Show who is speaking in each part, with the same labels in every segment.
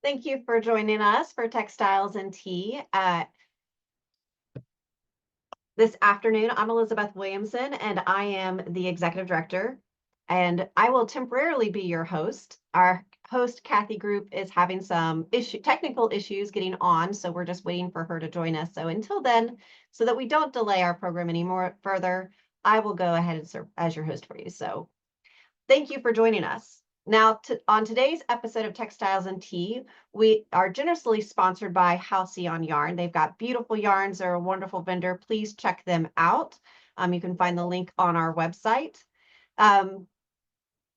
Speaker 1: Thank you for joining us for Textiles and Tea. This afternoon, I'm Elizabeth Williamson, and I am the Executive Director, and I will temporarily be your host. Our host, Kathy Group, is having some technical issues getting on, so we're just waiting for her to join us. So until then, so that we don't delay our program any more further, I will go ahead and serve as your host for you. So thank you for joining us. Now, on today's episode of Textiles and Tea, we are generously sponsored by Halcyon Yarn. They've got beautiful yarns. They're a wonderful vendor. Please check them out. You can find the link on our website. And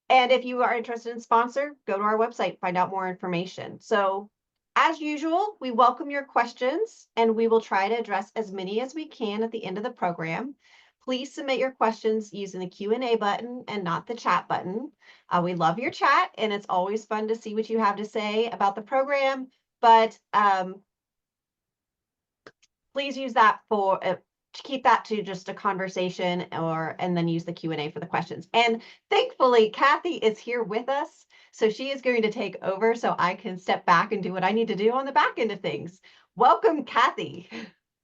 Speaker 1: if you are interested in sponsor, go to our website, find out more information. So as usual, we welcome your questions, and we will try to address as many as we can at the end of the program. Please submit your questions using the Q&A button and not the chat button. We love your chat, and it's always fun to see what you have to say about the program, but please use that for keep that to just a conversation, and then use the Q&A for the questions. And thankfully, Kathy is here with us, so she is going to take over so I can step back and do what I need to do on the back end of things. Welcome, Kathy.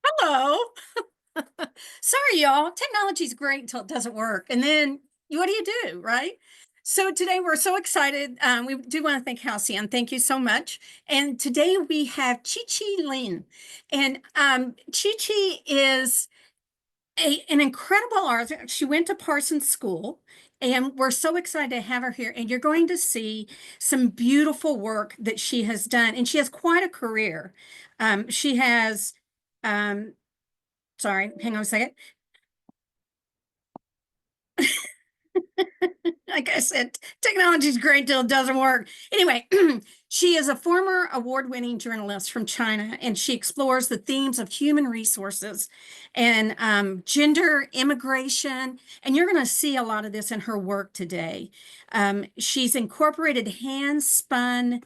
Speaker 2: Hello. Sorry, y'all. Technology's great until it doesn't work. And then what do you do, right? So today we're so excited. We do want to thank Halcyon. Thank you so much. And today we have Chi-Ching Lin. And Chi-Ching is an incredible artist. She went to Parsons School, and we're so excited to have her here. And you're going to see some beautiful work that she has done. And she has quite a career. She has sorry, hang on a second. Like I said, technology is great till it doesn't work. Anyway, she is a former award-winning journalist from China, and she explores the themes of human resources and gender, immigration, and you're going to see a lot of this in her work today. She's incorporated hand-spun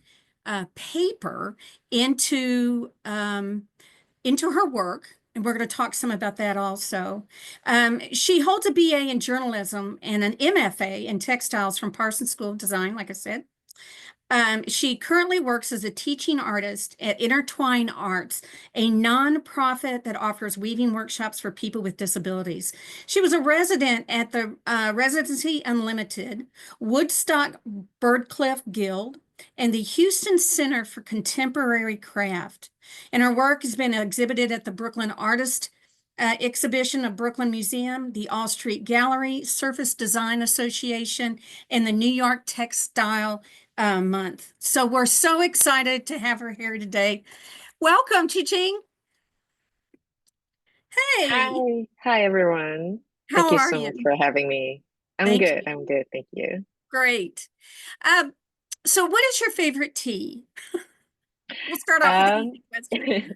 Speaker 2: paper into her work, and we're going to talk some about that also. She holds a BA in journalism and an MFA in textiles from Parsons School of Design, like I said. She currently works as a teaching artist at Intertwine Arts, a nonprofit that offers weaving workshops for people with disabilities. She was a resident at the Residency Unlimited, Woodstock Byrdcliffe Guild, and the Houston Center for Contemporary Craft. And her work has been exhibited at the Brooklyn Artist exhibition of Brooklyn Museum, the All Street Gallery, Surface Design Association, and the New York Textile Month. So we're so excited to have her here today. Welcome, Chi-Ching. Hey,
Speaker 3: Hi everyone. Thank
Speaker 2: how
Speaker 3: you
Speaker 2: are
Speaker 3: so
Speaker 2: you?
Speaker 3: much for having me. I'm
Speaker 2: Thank
Speaker 3: good.
Speaker 2: you.
Speaker 3: I'm good. Thank you.
Speaker 2: Great. Um, so what is your favorite tea? We'll start off with an
Speaker 3: Um,
Speaker 2: easy question.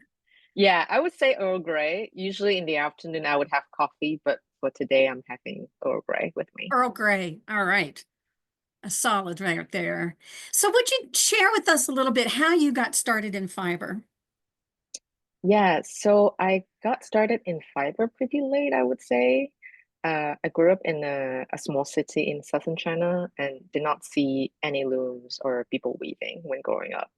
Speaker 3: yeah, I would say Earl Grey. Usually in the afternoon I would have coffee, but for today I'm having Earl Grey with me.
Speaker 2: Earl Grey. All right. A solid right there. So would you share with us a little bit how you got started in fiber?
Speaker 3: Yeah, so I got started in fiber pretty late, I would say. I grew up in a small city in southern China and did not see any looms or people weaving when growing up.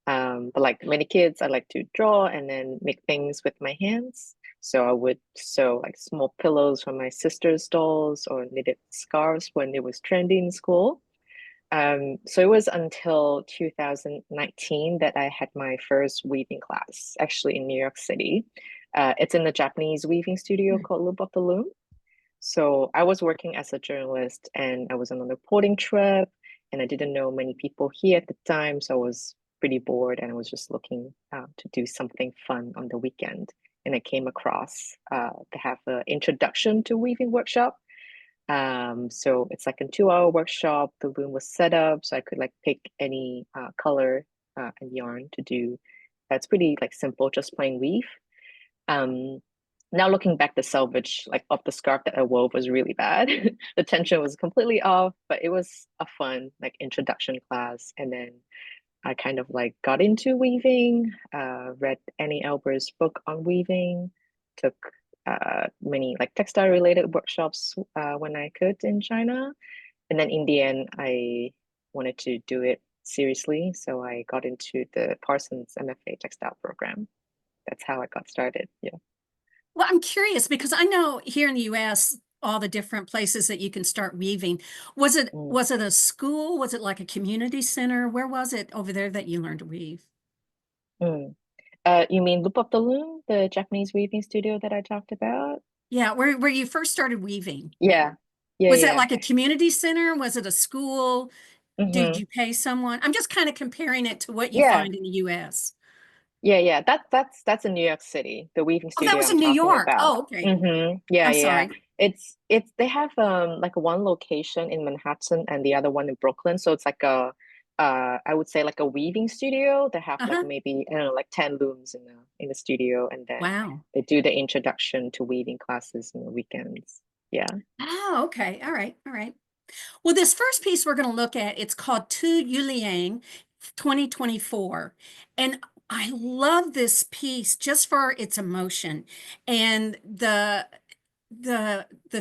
Speaker 3: But like many kids, I like to draw and then make things with my hands. So I would sew like small pillows for my sister's dolls or knitted scarves when it was trendy in school. So it was until 2019 that I had my first weaving class, actually in New York City. It's in the Japanese weaving studio called Loop of the Loom. So I was working as a journalist and I was on a reporting trip and I didn't know many people here at the time. So I was pretty bored and I was just looking to do something fun on the weekend. And I came across to have an introduction to weaving workshop. So it's like a 2 hour workshop. The room was set up so I could like pick any color and yarn to do. That's pretty like simple, just plain weave. Um, Now looking back, the selvage like of the scarf that I wove was really bad. The tension was completely off, but it was a fun like introduction class. And then I kind of like got into weaving, read Annie Albert's book on weaving, took many like textile related workshops when I could in China. And then in the end, I wanted to do it seriously. So I got into the Parsons MFA textile program. That's how I got started. Yeah.
Speaker 2: Well, I'm curious because I know here in the US, all the different places that you can start weaving.
Speaker 3: Mm.
Speaker 2: Was it a school? Was it like a community center? Where was it over there that you learned to weave?
Speaker 3: Mm. You mean Loop of the Loom, the Japanese weaving studio that I talked about?
Speaker 2: Yeah, where you first started weaving.
Speaker 3: Yeah. Yeah,
Speaker 2: Was that
Speaker 3: yeah.
Speaker 2: like a community center? Was it a school? Did
Speaker 3: Mm-hmm.
Speaker 2: you pay someone? I'm just kind of comparing it to what you
Speaker 3: Yeah.
Speaker 2: find in the US.
Speaker 3: Yeah, yeah. That's in New York City, the weaving
Speaker 2: Oh, that
Speaker 3: studio
Speaker 2: was
Speaker 3: I'm
Speaker 2: in New
Speaker 3: talking
Speaker 2: York.
Speaker 3: about.
Speaker 2: Oh, okay.
Speaker 3: Mm-hmm. Yeah,
Speaker 2: I'm
Speaker 3: yeah.
Speaker 2: sorry.
Speaker 3: It's they have like one location in Manhattan and the other one in Brooklyn. So it's like a I would say like a weaving studio. They have like
Speaker 2: Uh-huh.
Speaker 3: maybe, I don't know, like 10 looms in the studio, and then
Speaker 2: Wow.
Speaker 3: they do the introduction to weaving classes on the weekends. Yeah.
Speaker 2: Oh, okay. All right. All right. Well, this first piece we're going to look at, it's called Tu Yuliang 2024. And I love this piece just for its emotion and the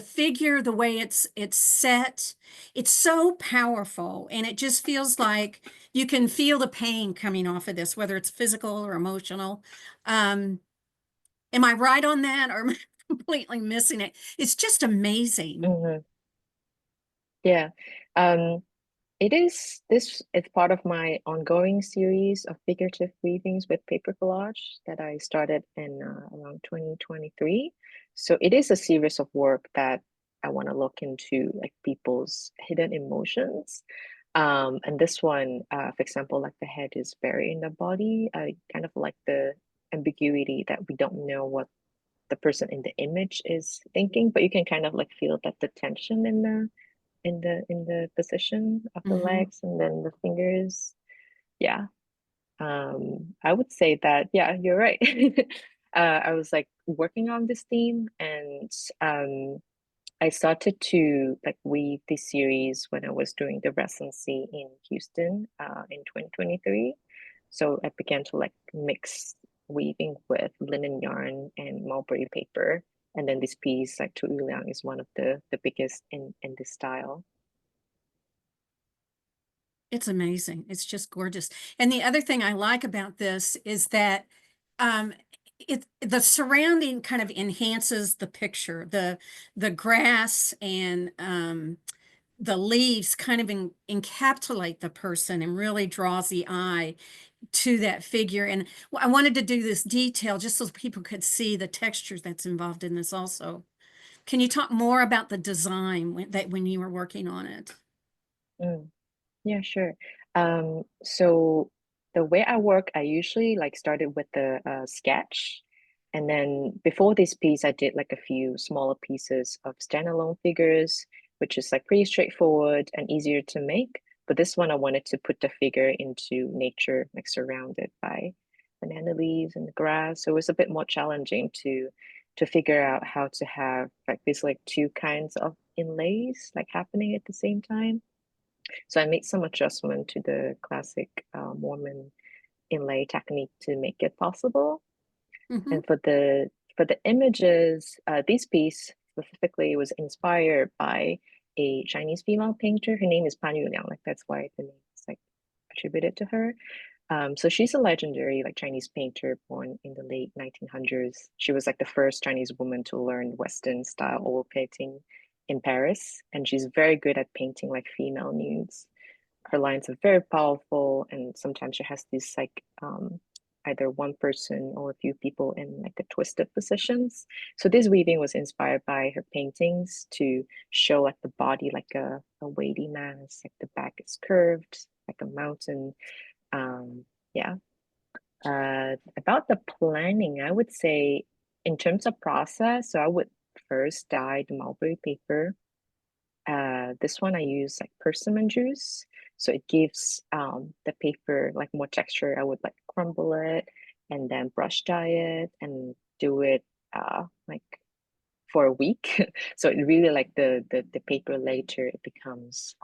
Speaker 2: figure, the way it's set. It's so powerful and it just feels like you can feel the pain coming off of this, whether it's physical or emotional. Um, am I right on that or am I completely missing it? It's just amazing.
Speaker 3: Hmm. Yeah. Um, It is this is part of my ongoing series of figurative weavings with paper collage that I started in around 2023. So it is a series of work that I want to look into like people's hidden emotions. And this one, for example, like the head is buried in the body. I kind of like the ambiguity that we don't know what the person in the image is thinking, but you can kind of like feel that the tension in the position of the
Speaker 2: Mhm.
Speaker 3: legs and then the fingers. Yeah. I would say that, yeah, you're right. I was like working on this theme, and I started to like weave this series when I was doing the residency in Houston in 2023. So I began to like mix weaving with linen yarn and mulberry paper. And then this piece, like Tu Liang, is one of the biggest in this style.
Speaker 2: It's amazing. It's just gorgeous. And the other thing I like about this is that um the surrounding kind of enhances the picture. The grass and the leaves kind of encapsulate the person and really draws the eye to that figure. And I wanted to do this detail just so people could see the textures that's involved in this also. Can you talk more about the design when you were working on it?
Speaker 3: Mm. Yeah, sure. So the way I work, I usually like started with the sketch, and then before this piece, I did like a few smaller pieces of standalone figures, which is like pretty straightforward and easier to make. But this one, I wanted to put the figure into nature, like surrounded by banana leaves and grass. So it was a bit more challenging to figure out how to have like these like two kinds of inlays like happening at the same time. So I made some adjustment to the classic Mormon inlay technique to make it possible.
Speaker 2: Hmm.
Speaker 3: And for the images, this piece specifically was inspired by a Chinese female painter. Her name is Pan Yuliang, like that's why the name is like attributed to her. So she's a legendary like Chinese painter born in the late 1900s. She was like the first Chinese woman to learn Western style oil painting in Paris, and she's very good at painting like female nudes. Her lines are very powerful, and sometimes she has these like either one person or a few people in like a twisted positions. So this weaving was inspired by her paintings to show like the body like a weighty mass, like the back is curved like a mountain. um yeah. About the planning, I would say in terms of process, so I would first dye the mulberry paper. This one I use like persimmon juice, so it gives the paper like more texture. I would like crumble it and then brush dye it and do it like for a week. So it really like the paper later it becomes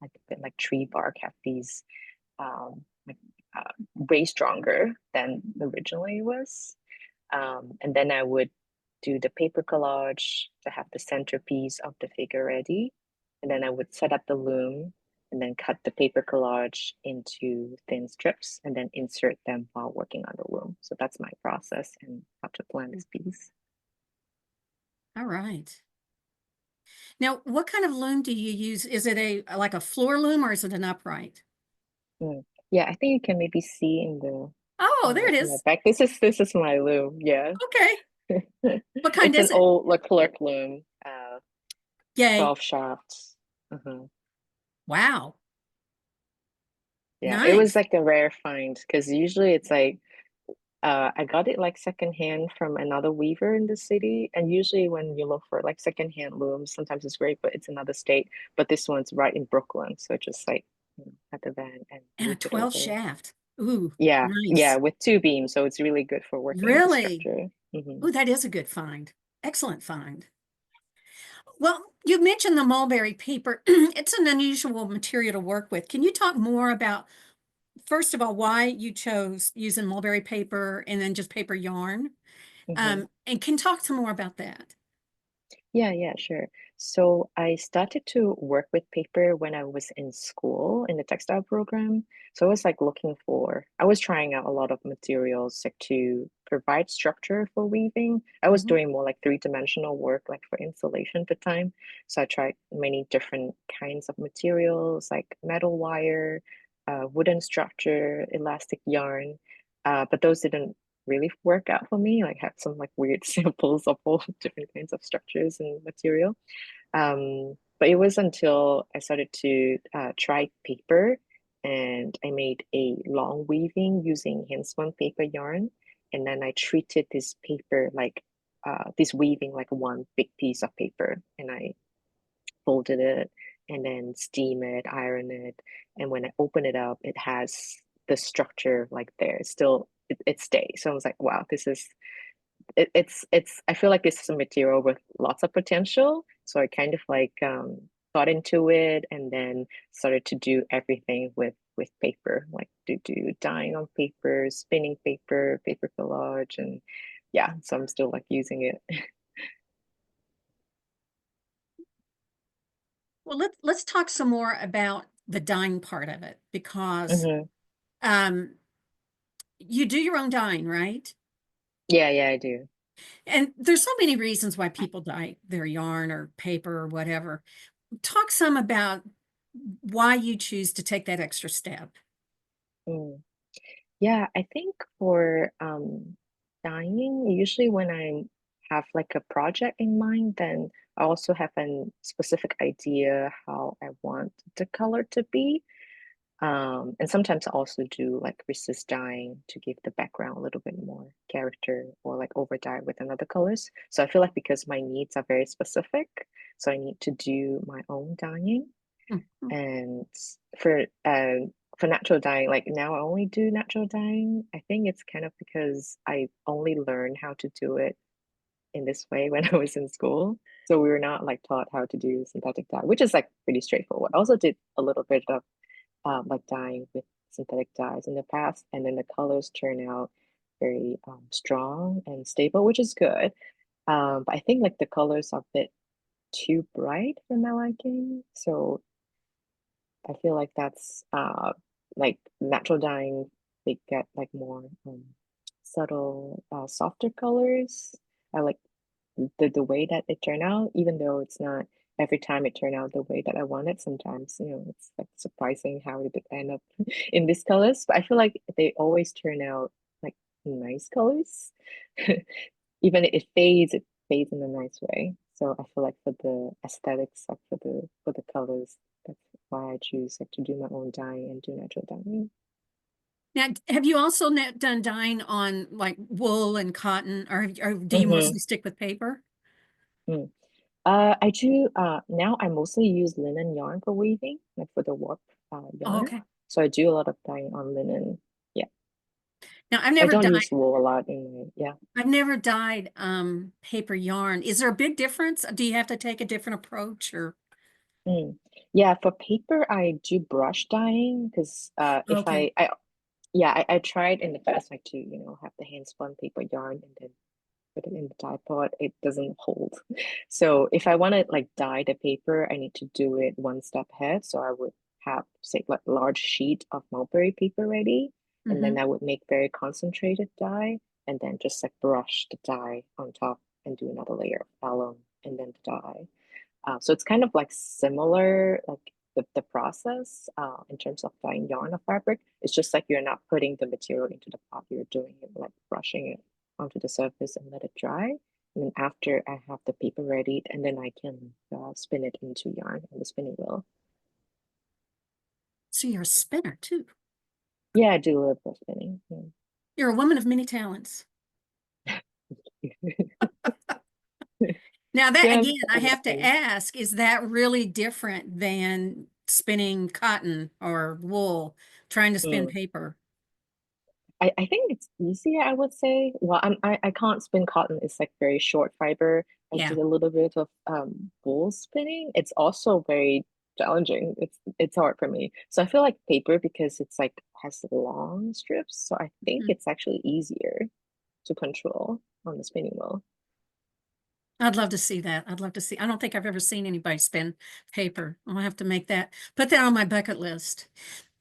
Speaker 3: like a bit like tree bark, have these like way stronger than originally was. And then I would do the paper collage to have the centerpiece of the figure ready. And then I would set up the loom. and then cut the paper collage into thin strips and then insert them while working on the loom. So that's my process and how to plan this piece.
Speaker 2: All right. Now, what kind of loom do you use? Is it like a floor loom or is it an upright?
Speaker 3: Yeah, I think you can maybe see in the
Speaker 2: Oh, there it
Speaker 3: in the
Speaker 2: is.
Speaker 3: back. This is my loom. Yeah.
Speaker 2: Okay. What kind
Speaker 3: It's an
Speaker 2: is it?
Speaker 3: old like clerk loom,
Speaker 2: Yay.
Speaker 3: 12 shafts.
Speaker 2: Wow.
Speaker 3: Yeah, it was
Speaker 2: Nice.
Speaker 3: like a rare find because usually it's like I got it like secondhand from another weaver in the city. And usually when you look for like secondhand looms, sometimes it's great, but it's another state. But this one's right in Brooklyn. So just like at the van and
Speaker 2: And a
Speaker 3: moved it
Speaker 2: 12
Speaker 3: over.
Speaker 2: shaft. Ooh,
Speaker 3: Yeah, yeah,
Speaker 2: nice.
Speaker 3: with two beams. So it's really good for working on the
Speaker 2: Really?
Speaker 3: structure.
Speaker 2: Ooh, that is a good find. Excellent find. Well, you mentioned the mulberry paper. It's an unusual material to work with. Can you talk more about, first of all, why you chose using mulberry paper and then just paper yarn?
Speaker 3: hmm
Speaker 2: And can talk some more about that.
Speaker 3: Yeah, sure. So I started to work with paper when I was in school in the textile program. So I was like I was trying out a lot of materials like to provide structure for weaving. I was
Speaker 2: Mhm.
Speaker 3: doing more like three-dimensional work, like for installation at the time. So I tried many different kinds of materials like metal wire, wooden structure, elastic yarn. But those didn't really work out for me. Like had some like weird samples of all different kinds of structures and material. But it was until I started to try paper and I made a long weaving using hand-spun paper yarn. And then I treated this paper like this weaving like one big piece of paper. And I folded it and then steam it, iron it. And when I open it up, it has the structure like there. It stays. So I was like, wow, this is it's I feel like this is a material with lots of potential. So I kind of like got into it and then started to do everything with paper, like to do dyeing on paper, spinning paper, paper collage, and yeah, so I'm still like using it.
Speaker 2: Well, let's talk some more about the dyeing part of it because
Speaker 3: hmm
Speaker 2: um, you do your own dyeing, right?
Speaker 3: Yeah, I do.
Speaker 2: And there's so many reasons why people dye their yarn or paper or whatever. Talk some about why you choose to take that extra step.
Speaker 3: Mm. Yeah, I think for dyeing, usually when I have like a project in mind, then I also have a specific idea how I want the color to be. And sometimes I also do like resist dyeing to give the background a little bit more character or like over dye with another colors. So I feel like because my needs are very specific, so I need to do my own dyeing.
Speaker 2: Mhm.
Speaker 3: And for for natural dyeing, like now I only do natural dyeing. I think it's kind of because I only learned how to do it in this way when I was in school. So we were not like taught how to do synthetic dye, which is like pretty straightforward. I also did a little bit of like dyeing with synthetic dyes in the past, and then the colors turn out very strong and stable, which is good. But I think like the colors are a bit too bright for my liking. So I feel like that's like natural dyeing, they get like more subtle, softer colors. I like the way that it turned out, even though it's not every time it turned out the way that I wanted. Sometimes, it's like surprising how it did end up in these colors. But I feel like they always turn out like nice colors. Even if it fades in a nice way. So I feel like for the aesthetics, like for the colors, that's why I choose like to do my own dyeing and do natural dyeing.
Speaker 2: Now, have you also done dyeing on like wool and cotton, or do you
Speaker 3: Mm-hmm.
Speaker 2: mostly stick with paper?
Speaker 3: Mm. I do now I mostly use linen yarn for weaving, like for the warp
Speaker 2: Oh,
Speaker 3: yarn.
Speaker 2: okay.
Speaker 3: So I do a lot of dyeing on linen. Yeah.
Speaker 2: Now,
Speaker 3: I don't use wool a lot anyway. Yeah.
Speaker 2: I've never dyed paper yarn. Is there a big difference? Do you have to take a different approach or
Speaker 3: Mm. Yeah, for paper I do brush dyeing because if
Speaker 2: okay.
Speaker 3: I tried in the past like to, have the hand spun paper yarn and then put it in the dye pot, it doesn't hold. So if I want to like dye the paper, I need to do it one step ahead. So I would have, say, like a large sheet of mulberry paper ready, and then I would make very concentrated dye, and then just like brush the dye on top and do another layer of vellum and then the dye. So it's kind of like similar, like the process in terms of dyeing yarn or fabric. It's just like you're not putting the material into the pot, you're doing it like brushing it onto the surface and let it dry. And then after I have the paper ready, and then I can spin it into yarn on the spinning wheel.
Speaker 2: So you're a spinner too.
Speaker 3: Yeah, I do a little bit of spinning.
Speaker 2: You're a woman of many talents. Now that
Speaker 3: Yeah,
Speaker 2: again, I have to ask, is that really different than spinning cotton or wool, trying to spin paper?
Speaker 3: I think it's easier, I would say. Well, I can't spin cotton. It's like very short fiber. I
Speaker 2: Yeah.
Speaker 3: did a little bit of wool spinning. It's also very challenging. It's hard for me. So I feel like paper, because it's like has long strips. So I think it's actually easier to control on the spinning wheel.
Speaker 2: I'd love to see that. I'd love to see. I don't think I've ever seen anybody spin paper. I'll have to put that on my bucket list.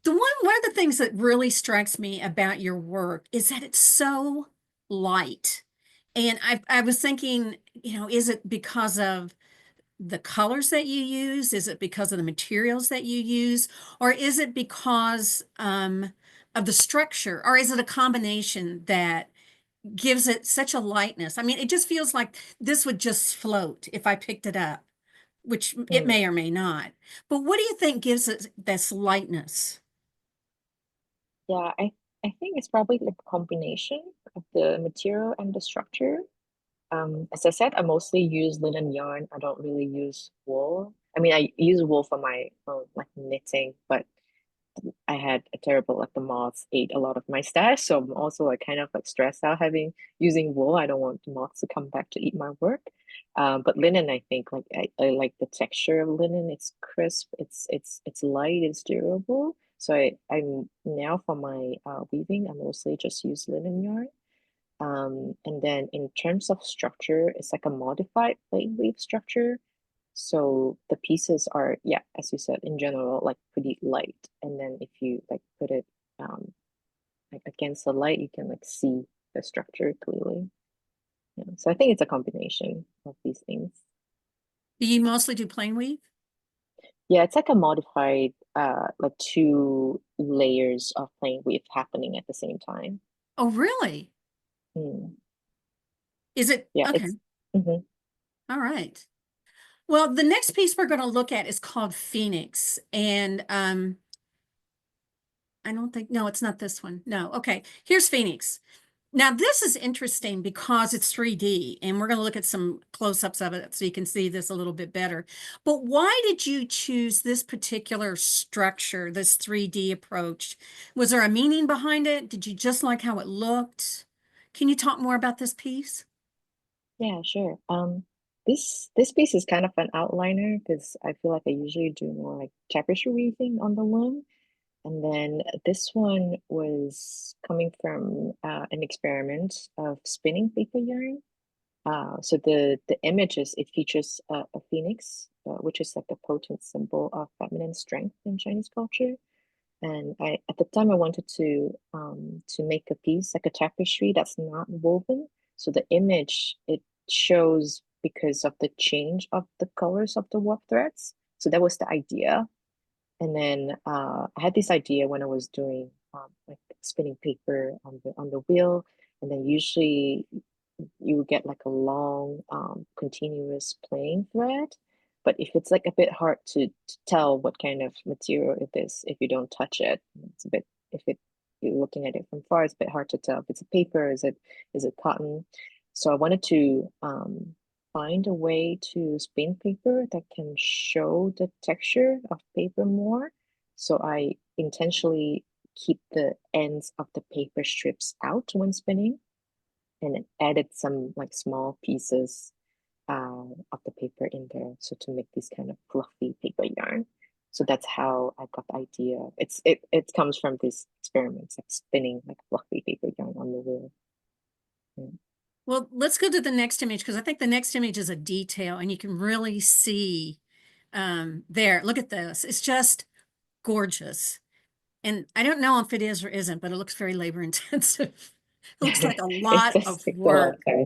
Speaker 2: One of the things that really strikes me about your work is that it's so light. And I was thinking, is it because of the colors that you use? Is it because of the materials that you use? Or is it because of the structure? Or is it a combination that gives it such a lightness? I mean, it just feels like this would just float if I picked it up, which it may or may not. But what do you think gives it this lightness?
Speaker 3: Yeah, I think it's probably like a combination of the material and the structure. As I said, I mostly use linen yarn. I don't really use wool. I mean, I use wool for my like knitting, but I had a terrible, like the moths ate a lot of my stash. So I'm also like kind of like stressed out using wool. I don't want the moths to come back to eat my work. But linen, I think like I like the texture of linen. It's crisp. It's light. It's durable. So I'm now for my weaving, I mostly just use linen yarn. And then in terms of structure, it's like a modified plain weave structure. So the pieces are, yeah, as you said, in general, like pretty light. And then if you like put it like against the light, you can like see the structure clearly. Yeah. So I think it's a combination of these things.
Speaker 2: Do you mostly do plain weave?
Speaker 3: Yeah, it's like a modified like two layers of plain weave happening at the same time.
Speaker 2: Oh, really?
Speaker 3: Mm.
Speaker 2: Is it?
Speaker 3: Yeah,
Speaker 2: Okay.
Speaker 3: it's mhm.
Speaker 2: All right. Well, the next piece we're going to look at is called Phoenix. And I don't think, no, it's not this one. No. Okay. Here's Phoenix. Now, this is interesting because it's 3D, and we're going to look at some close-ups of it so you can see this a little bit better. But why did you choose this particular structure, this 3D approach? Was there a meaning behind it? Did you just like how it looked? Can you talk more about this piece?
Speaker 3: Yeah, sure. This piece is kind of an outliner because I feel like I usually do more like tapestry weaving on the loom. And then this one was coming from an experiment of spinning paper yarn. So the images, it features a phoenix, which is like a potent symbol of feminine strength in Chinese culture. And I at the time I wanted to make a piece like a tapestry that's not woven. So the image it shows because of the change of the colors of the warp threads. So that was the idea. And then I had this idea when I was doing like spinning paper on the wheel, and then usually you would get like a long continuous playing thread. But if it's like a bit hard to tell what kind of material it is if you don't touch it, it's a bit if it you're looking at it from far, it's a bit hard to tell if it's a paper, is it cotton. So I wanted to find a way to spin paper that can show the texture of paper more. So I intentionally keep the ends of the paper strips out when spinning, and then added some like small pieces of the paper in there. So to make this kind of fluffy paper yarn. So that's how I got the idea. It comes from these experiments, like spinning like fluffy paper yarn on the wheel. Yeah.
Speaker 2: Well, let's go to the next image because I think the next image is a detail and you can really see there. Look at this. It's just gorgeous. And I don't know if it is or isn't, but it looks very labor intensive. It looks like a
Speaker 3: It
Speaker 2: lot
Speaker 3: just
Speaker 2: of
Speaker 3: takes a lot
Speaker 2: work.
Speaker 3: of time.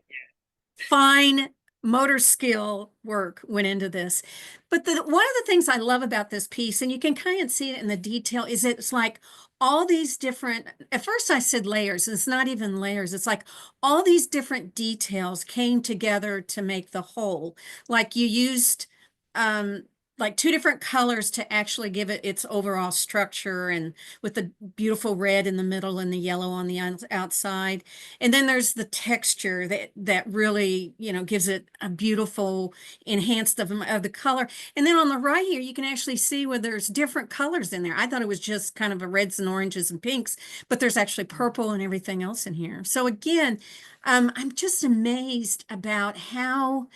Speaker 2: Fine motor skill work went into this. But one of the things I love about this piece, and you can kind of see it in the detail, is it's like all these different, at first I said layers, it's not even layers. It's like all these different details came together to make the whole. Like you used like two different colors to actually give it its overall structure, and with the beautiful red in the middle and the yellow on the outside. And then there's the texture that really, gives it a beautiful enhanced of the color. And then on the right here, you can actually see where there's different colors in there. I thought it was just kind of a reds and oranges and pinks, but there's actually purple and everything else in here. So again, I'm just amazed about how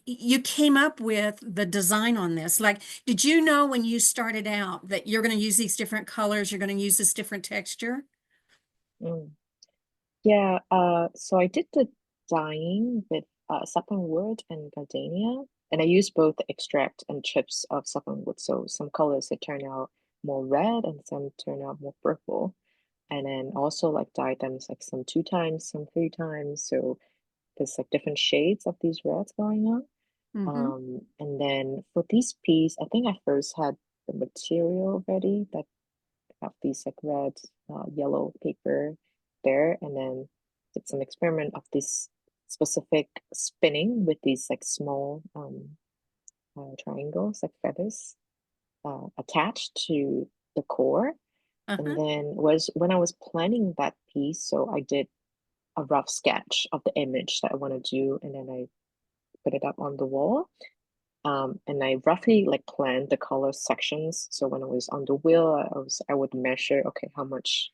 Speaker 2: you came up with the design on this. Like, did you know when you started out that you're going to use these different colors, you're going to use this different texture?
Speaker 3: Mm. Yeah, so I did the dyeing with sapwood and gardenia, and I used both the extract and chips of sapwood. So some colors that turn out more red and some turn out more purple. And then also like dyed them like some 2 times, some 3 times. So there's like different shades of these reds going on.
Speaker 2: Mm-hmm.
Speaker 3: And then for this piece, I think I first had the material ready that have these like red, yellow paper there, and then did some experiment of this specific spinning with these like small triangles, like feathers, attached to the core. And
Speaker 2: Uh-huh.
Speaker 3: then was when I was planning that piece, so I did a rough sketch of the image that I want to do, and then I put it up on the wall. And I roughly like planned the color sections. So when I was on the wheel, I would measure, okay, how much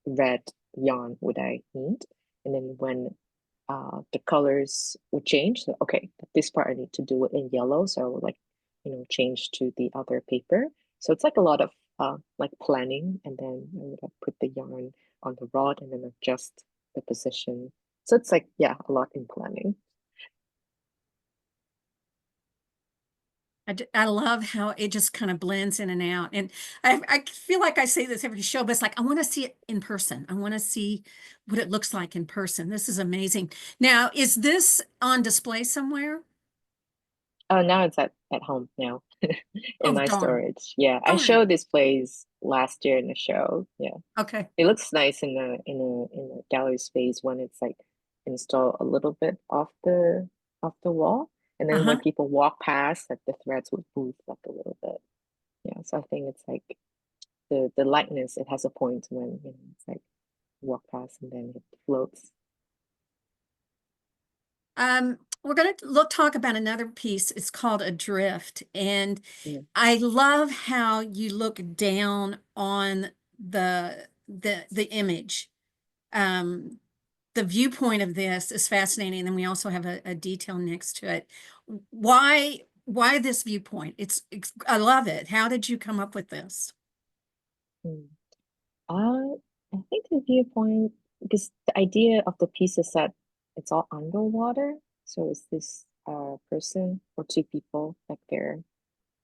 Speaker 3: red yarn would I need? And then when the colors would change, so, okay, this part I need to do it in yellow. So I would like, change to the other paper. So it's like a lot of like planning, and then I would like put the yarn on the rod and then adjust the position. So it's like, yeah, a lot in planning.
Speaker 2: I love how it just kind of blends in and out. And I feel like I say this every show, but it's like, I want to see it in person. I want to see what it looks like in person. This is amazing. Now, is this on display somewhere?
Speaker 3: Oh, now it's at home now in
Speaker 2: Oh,
Speaker 3: my
Speaker 2: darn.
Speaker 3: storage. Yeah, I
Speaker 2: Darn.
Speaker 3: showed this place last year in the show. Yeah,
Speaker 2: Okay.
Speaker 3: it looks nice in a gallery space when it's like installed a little bit off the wall, and then when
Speaker 2: Uh-huh.
Speaker 3: people walk past, like the threads would move like a little bit. Yeah, so I think it's like the lightness. It has a point when it's like walk past and then it floats.
Speaker 2: We're going to talk about another piece. It's called Adrift. And
Speaker 3: Yeah.
Speaker 2: I love how you look down on the image. Um, the viewpoint of this is fascinating. And we also have a detail next to it. Why this viewpoint? I love it. How did you come up with this?
Speaker 3: Mm. I think the viewpoint, because the idea of the piece is that it's all underwater. So it's this person or two people like they're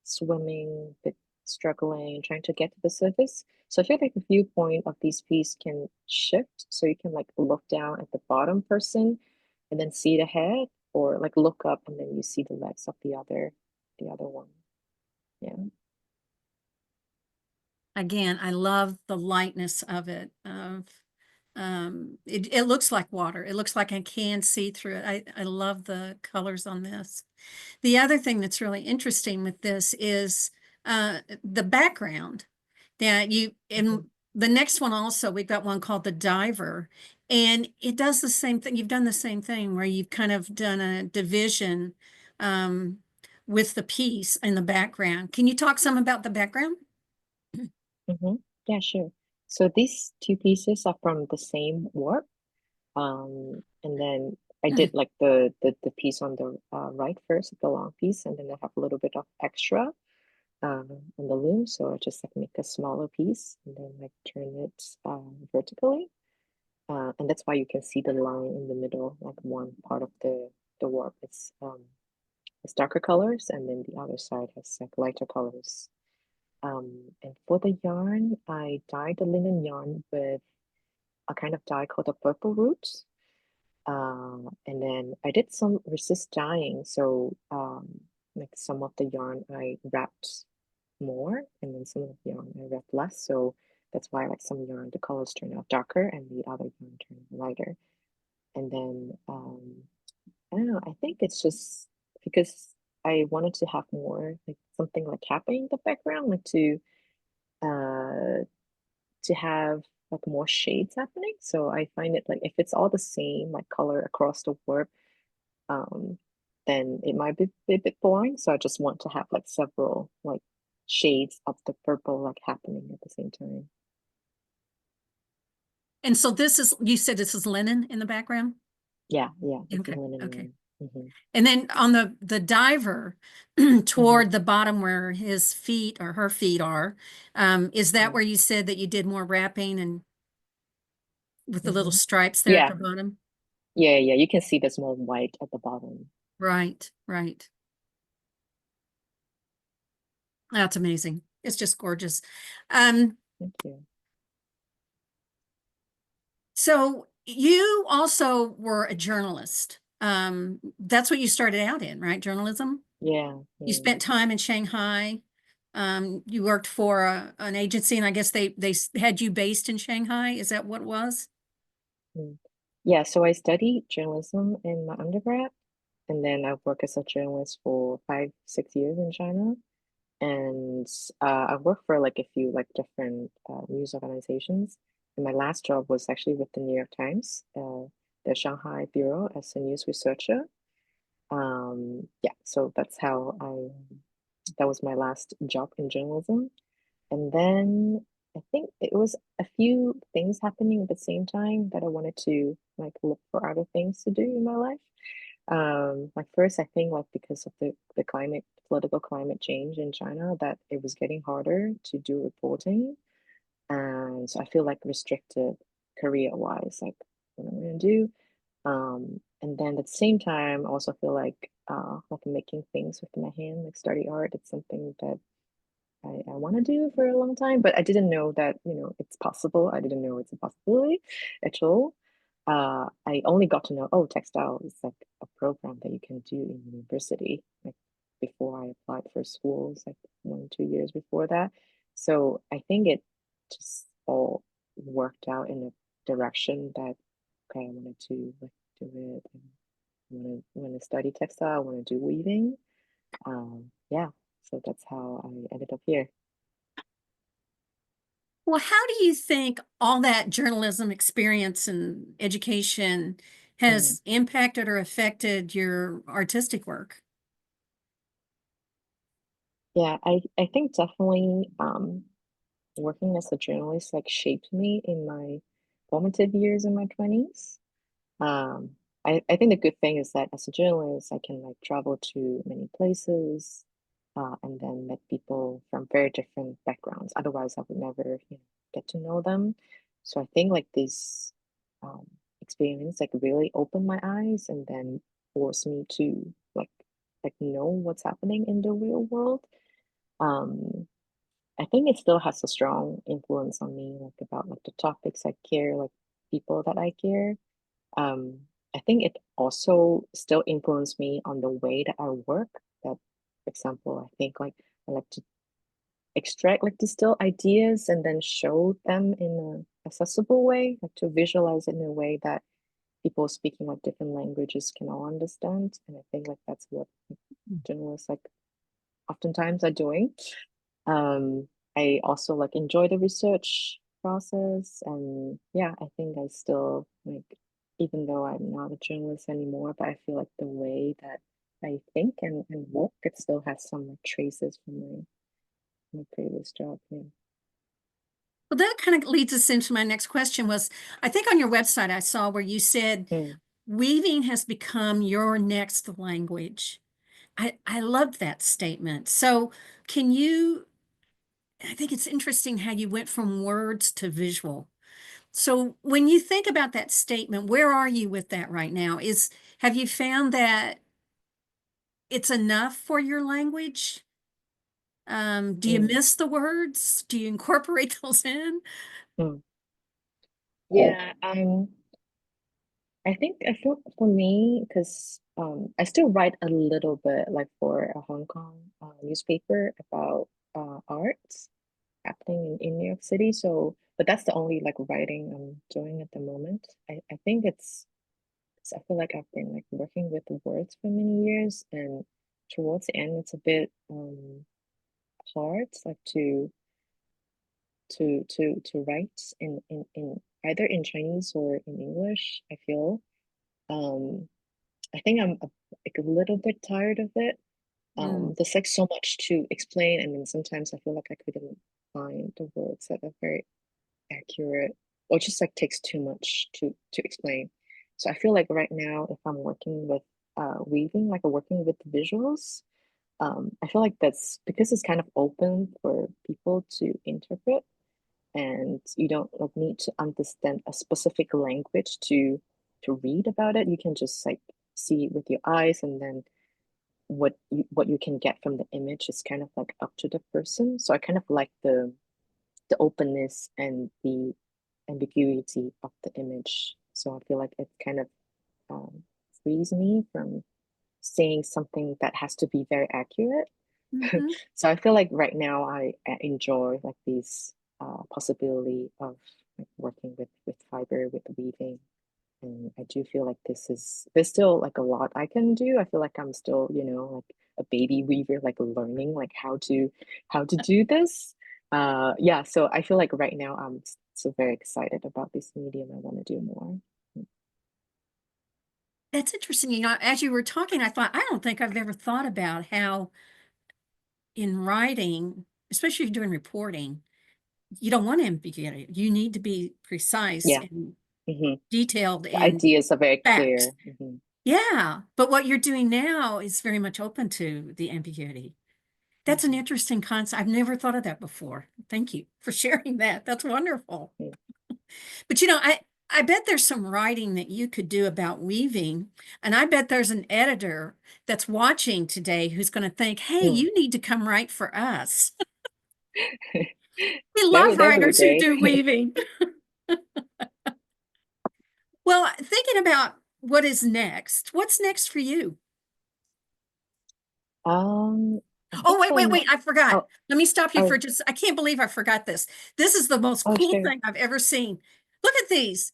Speaker 3: swimming, but struggling, trying to get to the surface. So I feel like the viewpoint of this piece can shift. So you can like look down at the bottom person and then see the head, or like look up and then you see the legs of the other one. Yeah.
Speaker 2: Again, I love the lightness of it. It looks like water. It looks like I can see through it. I love the colors on this. The other thing that's really interesting with this is the background. Now
Speaker 3: Mhm.
Speaker 2: in the next one also, we've got one called the diver, and it does the same thing. You've done the same thing where you've kind of done a division um, with the piece in the background. Can you talk some about the background?
Speaker 3: Mm-hmm. Yeah, sure. So these two pieces are from the same work. And then I did like the piece on the right first, the long piece, and then I have a little bit of extra on the loom. So I just like make a smaller piece and then like turn it vertically. And that's why you can see the line in the middle, like one part of the warp is darker colors, and then the other side has like lighter colors. And for the yarn, I dyed the linen yarn with a kind of dye called the purple roots. And then I did some resist dyeing. So like some of the yarn I wrapped more, and then some of the yarn I wrapped less. So that's why like some yarn, the colors turn out darker and the other yarn turn lighter. And then I don't know, I think it's just because I wanted to have more like something like happening in the background, like uh to have like more shades happening. So I find it like if it's all the same like color across the work, um, then it might be a bit boring. So I just want to have like several like shades of the purple like happening at the same time.
Speaker 2: And so this is, you said this is linen in the background?
Speaker 3: Yeah, it's a
Speaker 2: Okay,
Speaker 3: linen
Speaker 2: okay.
Speaker 3: yarn.
Speaker 2: And then on the diver toward the bottom where his feet or her feet are, is that
Speaker 3: Mm.
Speaker 2: where you said that you did more wrapping and with the little
Speaker 3: Mhm.
Speaker 2: stripes there at
Speaker 3: Yeah,
Speaker 2: the bottom?
Speaker 3: yeah. You can see the small white at the bottom.
Speaker 2: Right, right. That's amazing. It's just gorgeous. Um,
Speaker 3: Thank you.
Speaker 2: so you also were a journalist. That's what you started out in, right? Journalism?
Speaker 3: Yeah,
Speaker 2: You
Speaker 3: yeah.
Speaker 2: spent time in Shanghai. You worked for an agency, and I guess they had you based in Shanghai. Is that what it was?
Speaker 3: Mm. Yeah, so I studied journalism in my undergrad, and then I worked as a journalist for 5, 6 years in China. And I worked for like a few like different news organizations. And my last job was actually with the New York Times, the Shanghai bureau as a news researcher. Yeah, so that's how that was my last job in journalism. And then I think it was a few things happening at the same time that I wanted to like look for other things to do in my life. Like first, I think like because of the climate, political climate change in China, that it was getting harder to do reporting, and so I feel like restricted career-wise, like what I'm gonna do. And then at the same time, I also feel like making things with my hand, like study art. It's something that I want to do for a long time, but I didn't know that, it's possible. I didn't know it's a possibility at all. I only got to know, oh, textile is like a program that you can do in university, like before I applied for schools, like 1, 2 years before that. So I think it just all worked out in a direction that, okay, I wanted to like do it. And I want to study textile, I want to do weaving. Yeah, so that's how I ended up here.
Speaker 2: Well, how do you think all that journalism experience and education
Speaker 3: Mm.
Speaker 2: has impacted or affected your artistic work?
Speaker 3: Yeah, I think definitely working as a journalist like shaped me in my formative years in my 20s. Um, I think the good thing is that as a journalist, I can like travel to many places, and then met people from very different backgrounds. Otherwise, I would never, get to know them. So I think like this um, experience like really opened my eyes and then forced me to like know what's happening in the real world. Um, I think it still has a strong influence on me, like about like the topics I care, like people that I care. um, I think it also still influenced me on the way that I work. That, for example, I think like I like to extract, like distill ideas and then show them in an accessible way, like to visualize it in a way that people speaking like different languages can all understand. And I think like that's what journalists like oftentimes are doing. I also like enjoy the research process, and yeah, I think I still like, even though I'm not a journalist anymore, but I feel like the way that I think and work, it still has some like traces from my previous job. Yeah.
Speaker 2: Well, that kind of leads us into my next question was, I think on your website I saw where you said
Speaker 3: Mm,
Speaker 2: weaving has become your next language. I loved that statement. So can you, I think it's interesting how you went from words to visual. So when you think about that statement, where are you with that right now? Have you found that it's enough for your language? Do you
Speaker 3: Mm,
Speaker 2: miss the words? Do you incorporate those in?
Speaker 3: mm. Yeah, I think I feel for me, because I still write a little bit like for a Hong Kong newspaper about arts happening in New York City. So, but that's the only like writing I'm doing at the moment. I think I feel like I've been like working with the words for many years, and towards the end, it's a bit hard like to write in either in Chinese or in English. I feel um I think I'm like a little bit tired of it.
Speaker 2: Mm,
Speaker 3: There's like so much to explain. I mean, sometimes I feel like I couldn't find the words that are very accurate, or just like takes too much to explain. So I feel like right now, if I'm working with weaving, like working with visuals, I feel like that's because it's kind of open for people to interpret, and you don't like need to understand a specific language to read about it. You can just like see it with your eyes, and then what you can get from the image is kind of like up to the person. So I kind of like the openness and the ambiguity of the image. So I feel like it kind of um, frees me from saying something that has to be very accurate.
Speaker 2: mhm.
Speaker 3: So I feel like right now I enjoy like these possibility of like working with fiber, with weaving. And I do feel like there's still like a lot I can do. I feel like I'm still, like a baby weaver, like learning like how to do this. Yeah, so I feel like right now I'm so very excited about this medium. I want to do more.
Speaker 2: That's interesting. You know, as you were talking, I thought, I don't think I've ever thought about how in writing, especially if you're doing reporting, you don't want ambiguity. You need to be precise
Speaker 3: Yeah.
Speaker 2: and
Speaker 3: Hmm.
Speaker 2: detailed
Speaker 3: The
Speaker 2: in
Speaker 3: ideas are very
Speaker 2: facts.
Speaker 3: clear. Hmm.
Speaker 2: Yeah. But what you're doing now is very much open to the ambiguity. That's an
Speaker 3: Hmm.
Speaker 2: interesting concept. I've never thought of that before. Thank you for sharing that. That's wonderful.
Speaker 3: Yeah.
Speaker 2: But you know, I bet there's some writing that you could do about weaving. And I bet there's an editor that's watching today who's going to think, hey,
Speaker 3: Mm.
Speaker 2: you need to come write for us. We
Speaker 3: That
Speaker 2: love
Speaker 3: would be
Speaker 2: writers who
Speaker 3: great.
Speaker 2: do weaving. Well, thinking about what is next, what's next for you?
Speaker 3: I
Speaker 2: Oh,
Speaker 3: think
Speaker 2: wait, wait,
Speaker 3: for
Speaker 2: wait, I forgot.
Speaker 3: oh
Speaker 2: Let me stop you for
Speaker 3: oh
Speaker 2: just, I can't believe I forgot this. This is the most
Speaker 3: oh
Speaker 2: cool
Speaker 3: sure.
Speaker 2: thing I've ever seen. Look at these.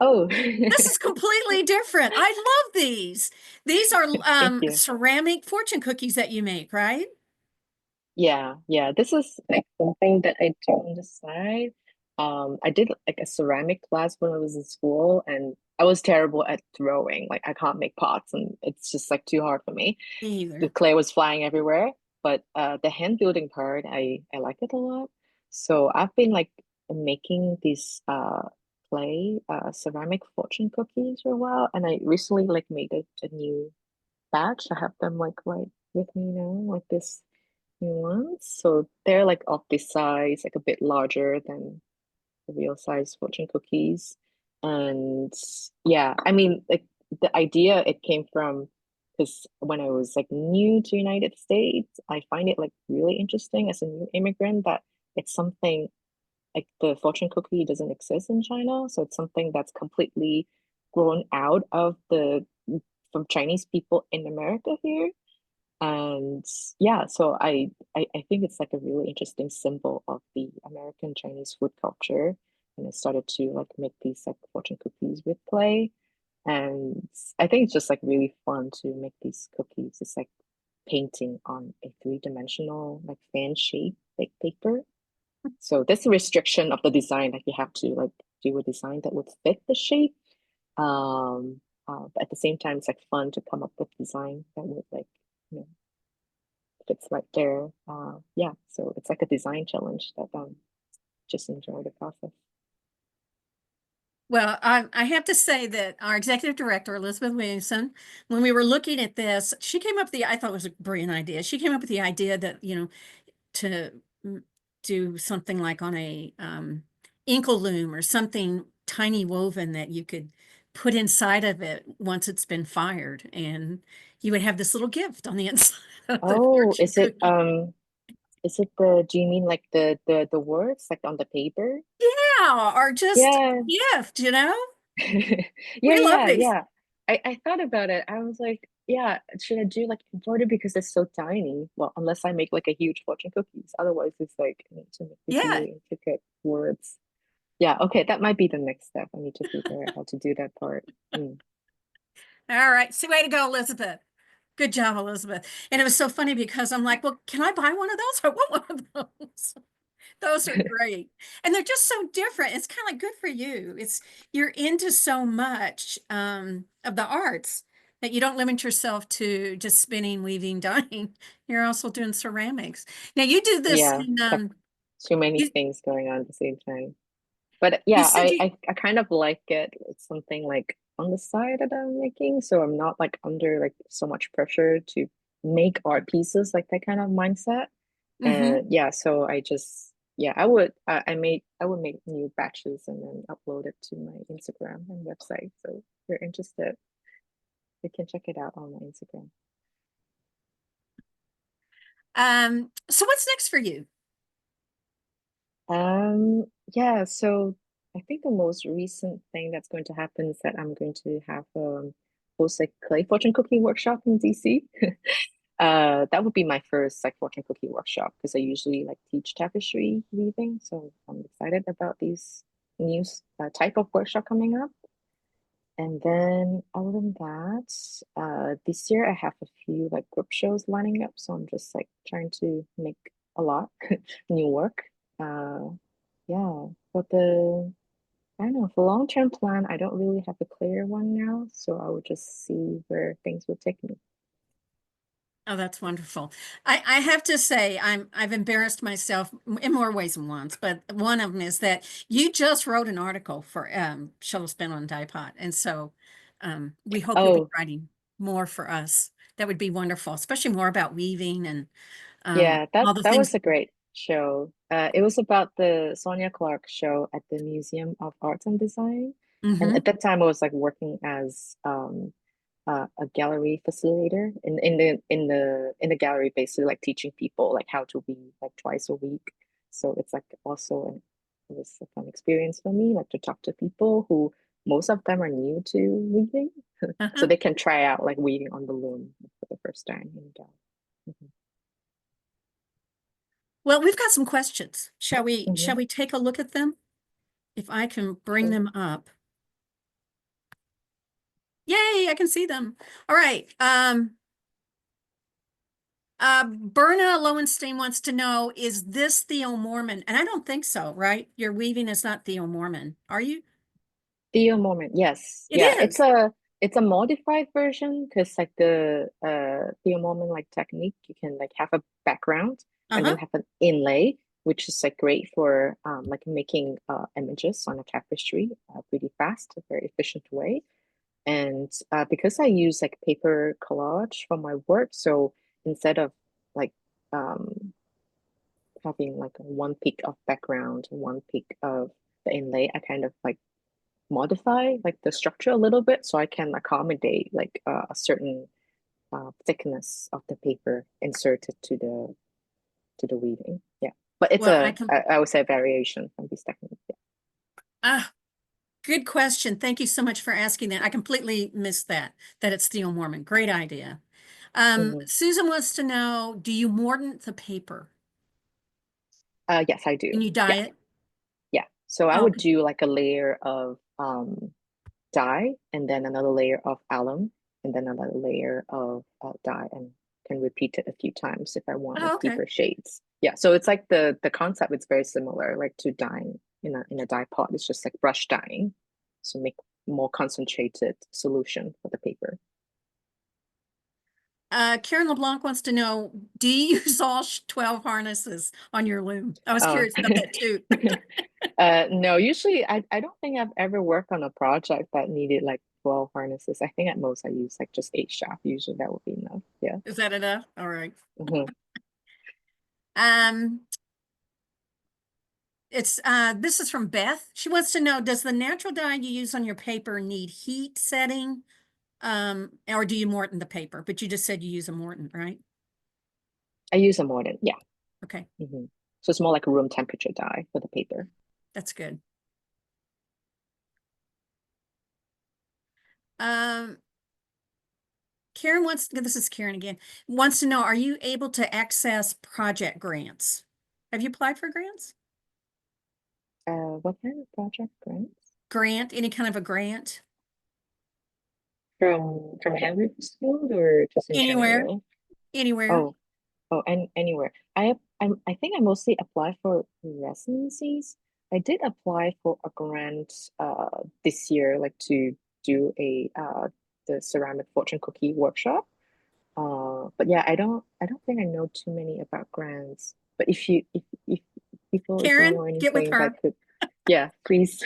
Speaker 3: Oh,
Speaker 2: This is completely different. I love these. These are
Speaker 3: thank you.
Speaker 2: ceramic fortune cookies that you make, right?
Speaker 3: Yeah, yeah. This is like something that I do on the side. I did like a ceramic class when I was in school, and I was terrible at throwing. Like I can't make pots, and it's just like too hard for me.
Speaker 2: Me
Speaker 3: The
Speaker 2: either.
Speaker 3: clay was flying everywhere. But the hand building part, I like it a lot. So I've been like making these clay ceramic fortune cookies for a while, and I recently like made a new batch. I have them like right with me now, like this new ones. So they're like of this size, like a bit larger than the real size fortune cookies. And yeah, I mean, like the idea it came from because when I was like new to United States, I find it like really interesting as a new immigrant that it's something like the fortune cookie doesn't exist in China. So it's something that's completely grown out of the from Chinese people in America here. And yeah, so I think it's like a really interesting symbol of the American Chinese food culture. And I started to like make these like fortune cookies with clay. And I think it's just like really fun to make these cookies. It's like painting on a three-dimensional like fan shape like paper. So there's a restriction of the design, like you have to like do a design that would fit the shape. But at the same time, it's like fun to come up with design that would like, you know, fits right there. Yeah, so it's like a design challenge that just enjoy the process.
Speaker 2: Well, I have to say that our executive director, Elizabeth Williamson, when we were looking at this, she came up with the, I thought it was a brilliant idea. She came up with the idea that, you know, to do something like on a inkle loom or something tiny woven that you could put inside of it once it's been fired, and you would have this little gift on the inside of the
Speaker 3: Oh,
Speaker 2: fortune cookie.
Speaker 3: is it do you mean like the words like on the paper?
Speaker 2: Yeah, or just
Speaker 3: Yeah.
Speaker 2: gift, you know?
Speaker 3: Yeah,
Speaker 2: We love
Speaker 3: yeah,
Speaker 2: these.
Speaker 3: yeah. I thought about it. I was like, yeah, should I do like embroidery because it's so tiny? Well, unless I make like a huge fortune cookies. Otherwise, it's like I need to make these
Speaker 2: Yeah.
Speaker 3: really intricate words. Yeah, okay, that might be the next step. I need to figure out how to do that part. Mm.
Speaker 2: All right. See, way to go, Elizabeth. Good job, Elizabeth. And it was so funny because I'm like, well, can I buy one of those? I want one of those. Those are great. And they're just so different. It's kind of like good for you. You're into so much of the arts that you don't limit yourself to just spinning, weaving, dyeing. You're also doing ceramics. Now you do this
Speaker 3: Yeah,
Speaker 2: in
Speaker 3: have too many
Speaker 2: you,
Speaker 3: things going on at the same time. But
Speaker 2: you
Speaker 3: yeah,
Speaker 2: said you
Speaker 3: I kind of like it. It's something like on the side that I'm making, so I'm not like under like so much pressure to make art pieces, like that kind of mindset.
Speaker 2: hmm
Speaker 3: And yeah, so I just yeah, I would make new batches and then upload it to my Instagram and website. So if you're interested, you can check it out on my Instagram.
Speaker 2: so what's next for you?
Speaker 3: Yeah, so I think the most recent thing that's going to happen is that I'm going to have host a clay fortune cookie workshop in DC. That would be my first like fortune cookie workshop because I usually like teach tapestry weaving, so I'm excited about these new type of workshop coming up. And then other than that, this year I have a few like group shows lining up, so I'm just like trying to make a lot new work. Uh, yeah, but I don't know, for long-term plan, I don't really have a clear one now, so I would just see where things will take me.
Speaker 2: Oh, that's wonderful. I have to say I've embarrassed myself in more ways than once, but one of them is that you just wrote an article for Shuttle Spin on Die Pot. And so we hope you'll be
Speaker 3: Oh,
Speaker 2: writing more for us. That would be wonderful, especially more about weaving and
Speaker 3: yeah, that
Speaker 2: all the
Speaker 3: that
Speaker 2: things.
Speaker 3: was a great show. It was about the Sonia Clark show at the Museum of Arts and Design. And
Speaker 2: Hmm
Speaker 3: at that time, I was like working as a gallery facilitator in the gallery, basically like teaching people like how to weave like twice a week. So it's like also it was a fun experience for me, like to talk to people who most of them are new to weaving, so
Speaker 2: uh-huh.
Speaker 3: they can try out like weaving on the loom for the first time in a gallery.
Speaker 2: Well, we've got some questions. Shall
Speaker 3: Mhm.
Speaker 2: we take a look at them? If I can bring
Speaker 3: Sure.
Speaker 2: them up. Yay, I can see them. All right. Berna Lowenstein wants to know, is this Theo Mormon? And I don't think so, right? Your weaving is not Theo Mormon, are you?
Speaker 3: Theo moment, yes.
Speaker 2: It
Speaker 3: Yeah,
Speaker 2: is.
Speaker 3: it's a modified version because like the Theo moment like technique, you can like have a background and
Speaker 2: Uh-huh.
Speaker 3: then have an inlay, which is like great for like making images on a tapestry pretty fast, a very efficient way. And because I use like paper collage for my work, so instead of like um having like one peak of background, one peak of the inlay, I kind of like modify like the structure a little bit so I can accommodate like a certain thickness of the paper inserted to the weaving. Yeah, but it's
Speaker 2: Well, I
Speaker 3: a
Speaker 2: can,
Speaker 3: I would say a variation from this technique. Yeah.
Speaker 2: ah, good question. Thank you so much for asking that. I completely missed that it's Theo Mormon. Great idea.
Speaker 3: Mhm.
Speaker 2: Susan wants to know, do you mordant the paper
Speaker 3: Yes, I do.
Speaker 2: when you dye
Speaker 3: Yeah,
Speaker 2: it?
Speaker 3: yeah. So I
Speaker 2: Oh,
Speaker 3: would do like a layer of dye and then another layer of alum and then another layer of dye and can repeat it a few times if I want like
Speaker 2: oh, okay.
Speaker 3: deeper shades. Yeah, so it's like the concept is very similar like to dyeing in a dye pot. It's just like brush dyeing, so make more concentrated solution for the paper.
Speaker 2: Karen LeBlanc wants to know, do you use all 12 harnesses on your loom? I was
Speaker 3: Uh,
Speaker 2: curious about that too.
Speaker 3: no, usually I don't think I've ever worked on a project that needed like 12 harnesses. I think at most I use like just 8 shaft. Usually that would be enough. Yeah.
Speaker 2: Is that enough? All right.
Speaker 3: Mhm.
Speaker 2: Um, this is from Beth. She wants to know, does the natural dye you use on your paper need heat setting? Or do you morton the paper? But you just said you use a morton, right?
Speaker 3: I use a mordant. Yeah.
Speaker 2: Okay,
Speaker 3: So it's more like a room temperature dye for the paper.
Speaker 2: that's good. Um, Karen wants, this is Karen again, wants to know, are you able to access project grants? Have you applied for grants?
Speaker 3: What kind of project grants?
Speaker 2: Grant, any kind of a grant?
Speaker 3: From Handweavers Guild or just in
Speaker 2: Anywhere,
Speaker 3: general?
Speaker 2: anywhere.
Speaker 3: Oh, and anywhere. I think I mostly apply for residencies. I did apply for a grant this year, like to do a the ceramic fortune cookie workshop. But yeah, I don't think I know too many about grants. But if people, if you
Speaker 2: Karen,
Speaker 3: know
Speaker 2: get with
Speaker 3: anything that
Speaker 2: her.
Speaker 3: could, yeah, please.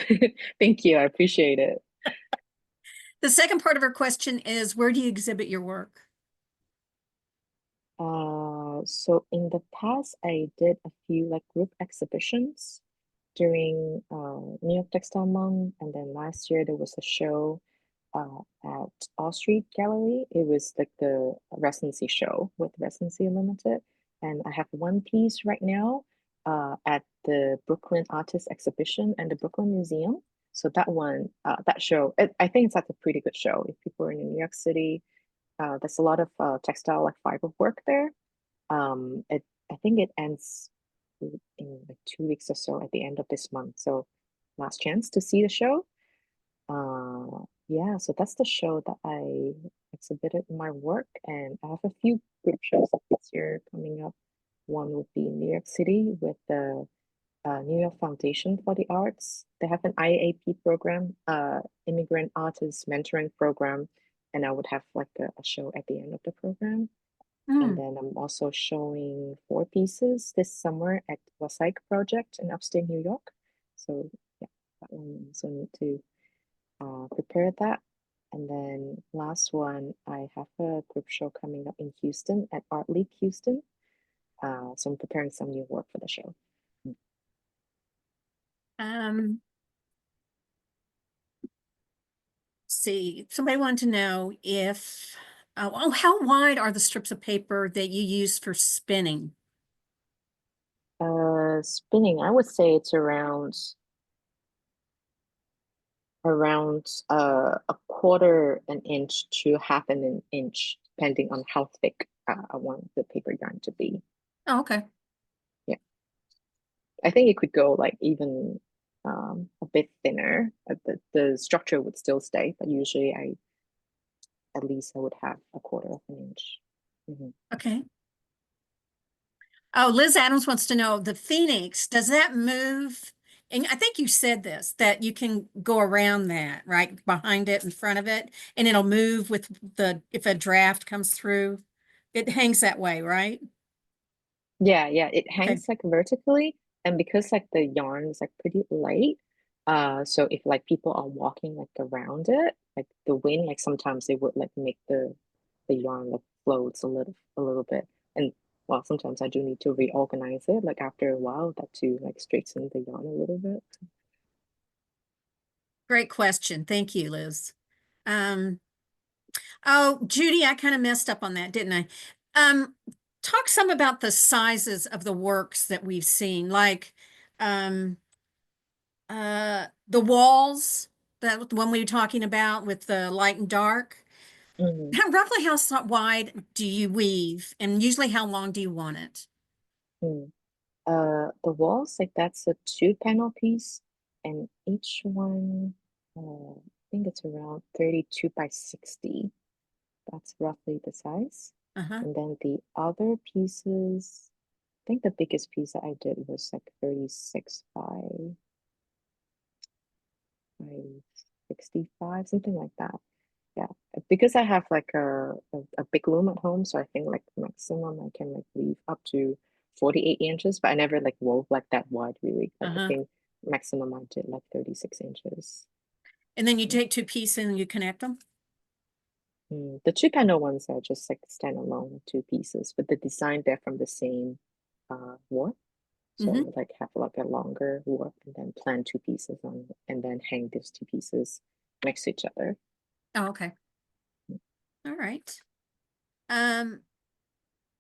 Speaker 3: Thank you. I appreciate it.
Speaker 2: The second part of her question is, where do you exhibit your work?
Speaker 3: So in the past, I did a few like group exhibitions during New York Textile Month, and then last year there was a show at All Street Gallery. It was like the residency show with Residency Unlimited, and I have one piece right now at the Brooklyn Artist Exhibition and the Brooklyn Museum. So that one, that show, I think it's like a pretty good show. If people are in New York City, there's a lot of textile like fiber work there. I think it ends in like 2 weeks or so at the end of this month. So last chance to see the show. Yeah, so that's the show that I exhibited my work, and I have a few group shows this year coming up. One would be in New York City with the New York Foundation for the Arts. They have an IAP program, Immigrant Artist Mentoring Program, and I would have like a show at the end of the program. And then I'm also showing 4 pieces this summer at Woodstock Project in upstate New York. So yeah, that one also need to prepare that. And then last one, I have a group show coming up in Houston at Art League Houston. So I'm preparing some new work for the show.
Speaker 2: See, somebody wanted to know if, oh, how wide are the strips of paper that you use for spinning?
Speaker 3: Spinning, I would say it's around a quarter an inch to half an inch, depending on how thick I want the paper yarn to be.
Speaker 2: Oh, okay.
Speaker 3: Yeah, I think it could go like even a bit thinner. The structure would still stay, but usually at least I would have a quarter of an inch.
Speaker 2: Okay. Oh, Liz Adams wants to know the Phoenix, does that move? And I think you said this, that you can go around that, right? Behind it, in front of it, and it'll move with if a draft comes through. It hangs that way, right?
Speaker 3: Yeah, it
Speaker 2: Okay.
Speaker 3: hangs like vertically, and because like the yarn is like pretty light, so if like people are walking like around it, like the wind, like sometimes it would like make the yarn like floats a little bit. And well, sometimes I do need to reorganize it like after a while, that to like straighten the yarn a little bit.
Speaker 2: Great question. Thank you, Liz. Oh, Judy, I kind of messed up on that, didn't I? Talk some about the sizes of the works that we've seen, like um, the walls, that the one we were talking about with the light and dark.
Speaker 3: Mm-hmm.
Speaker 2: Roughly how wide do you weave, and usually how long do you want it?
Speaker 3: Mm. The walls, like that's a 2 panel piece, and each one, I think it's around 32 by 60. That's roughly the size.
Speaker 2: Uh-huh.
Speaker 3: And then the other pieces, I think the biggest piece that I did was like 36 by 65, something like that. Yeah, because I have like a big loom at home, so I think like maximum I can like weave up to 48 inches, but I never like wove like that wide really. Like I
Speaker 2: Uh-huh.
Speaker 3: think maximum I did like 36 inches.
Speaker 2: And then you take two pieces and you connect them?
Speaker 3: The 2 panel ones are just like standalone 2 pieces, but the design they're from the same warp. So
Speaker 2: Mm-hmm.
Speaker 3: like have like a longer warp and then plan 2 pieces on it, and then hang these 2 pieces next to each other.
Speaker 2: Oh, okay. All right. Um,